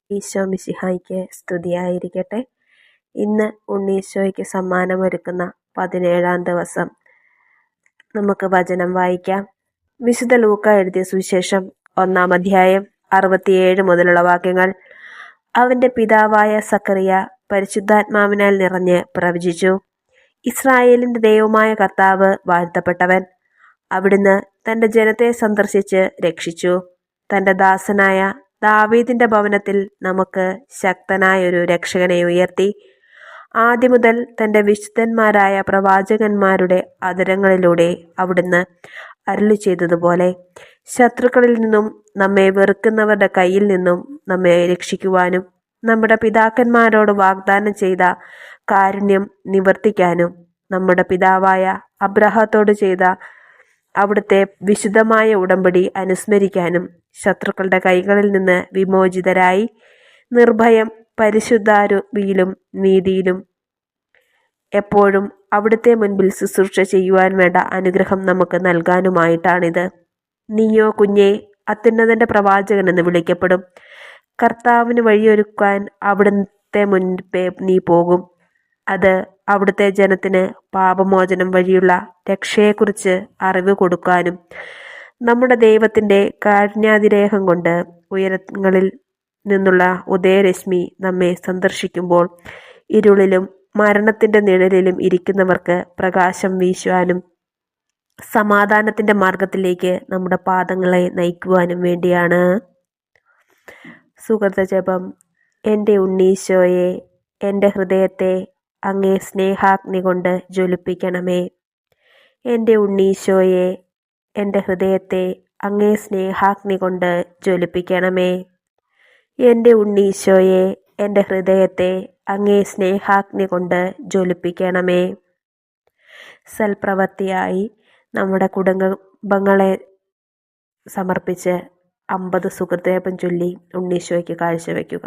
ഈശോ മിശിഹായ്ക്ക് സ്തുതിയായിരിക്കട്ടെ. ഇന്ന് ഉണ്ണീശോയ്ക്ക് സമ്മാനമൊരുക്കുന്ന 17-ാം ദിവസം. നമുക്ക് വചനം വായിക്കാം. വിശുദ്ധ ലൂക്ക എഴുതിയ സുവിശേഷം 1-ാം അധ്യായം 67 മുതലുള്ള വാക്യങ്ങൾ. അവന്റെ പിതാവായ സക്കറിയ പരിശുദ്ധാത്മാവിനാൽ നിറഞ്ഞ് പ്രവചിച്ചു. ഇസ്രായേലിന്റെ ദൈവമായ കർത്താവ് വാഴ്ത്തപ്പെട്ടവൻ. അവിടുന്ന് തന്റെ ജനത്തെ സന്ദർശിച്ച് രക്ഷിച്ചു. തന്റെ ദാസനായ ദാവീദിന്റെ ഭവനത്തിൽ നമുക്ക് ശക്തനായൊരു രക്ഷകനെ ഉയർത്തി. ആദ്യമുതൽ തന്റെ വിശുദ്ധന്മാരായ പ്രവാചകന്മാരുടെ അധരങ്ങളിലൂടെ അവിടുന്ന് അരുളി ചെയ്തതുപോലെ ശത്രുക്കളിൽ നിന്നും നമ്മെ വെറുക്കുന്നവരുടെ കയ്യിൽ നിന്നും നമ്മെ രക്ഷിക്കുവാനും നമ്മുടെ പിതാക്കന്മാരോട് വാഗ്ദാനം ചെയ്ത കാരുണ്യം നിവർത്തിക്കാനും നമ്മുടെ പിതാവായ അബ്രഹാത്തോട് ചെയ്ത അവിടുത്തെ വിശുദ്ധമായ ഉടമ്പടി അനുസ്മരിക്കാനും ശത്രുക്കളുടെ കൈകളിൽ നിന്ന് വിമോചിതരായി നിർഭയം പരിശുദ്ധാരൂപിയിലും നീതിയിലും എപ്പോഴും അവിടുത്തെ മുൻപിൽ ശുശ്രൂഷ ചെയ്യുവാൻ വേണ്ട അനുഗ്രഹം നമുക്ക് നൽകാനുമായിട്ടാണിത്. നീയോ കുഞ്ഞേ അത്യുന്നതന്റെ പ്രവാചകൻ എന്ന് വിളിക്കപ്പെടും. കർത്താവിന് വഴിയൊരുക്കാൻ അവിടുത്തെ മുൻപേ നീ പോകും. അത് അവിടുത്തെ ജനത്തിന് പാപമോചനം വഴിയുള്ള രക്ഷയെക്കുറിച്ച് അറിവ് കൊടുക്കാനും നമ്മുടെ ദൈവത്തിൻ്റെ കാരുണ്യാതിരേകം കൊണ്ട് ഉയരങ്ങളിൽ നിന്നുള്ള ഉദയരശ്മി നമ്മെ സന്ദർശിക്കുമ്പോൾ ഇരുളിലും മരണത്തിൻ്റെ നിഴലിലും ഇരിക്കുന്നവർക്ക് പ്രകാശം വീശുവാനും സമാധാനത്തിൻ്റെ മാർഗത്തിലേക്ക് നമ്മുടെ പാദങ്ങളെ നയിക്കുവാനും വേണ്ടിയാണ്. സുഗതജപം. എൻ്റെ ഉണ്ണീശോയെ, എൻ്റെ ഹൃദയത്തെ അങ്ങേ സ്നേഹാഗ്നി കൊണ്ട് ജ്വലിപ്പിക്കണമേ. എൻ്റെ ഉണ്ണീശോയെ, എൻ്റെ ഹൃദയത്തെ അങ്ങേ സ്നേഹാഗ്നി കൊണ്ട് ജ്വലിപ്പിക്കണമേ. എൻ്റെ ഉണ്ണീശോയെ, എൻ്റെ ഹൃദയത്തെ അങ്ങേ സ്നേഹാഗ്നി കൊണ്ട് ജ്വലിപ്പിക്കണമേ. സൽപ്രവൃത്തിയായി നമ്മുടെ കുടുംബങ്ങളെ സമർപ്പിച്ച് 50 സുഹൃദേപം ചൊല്ലി ഉണ്ണീശോയ്ക്ക് കാഴ്ചവെക്കുക.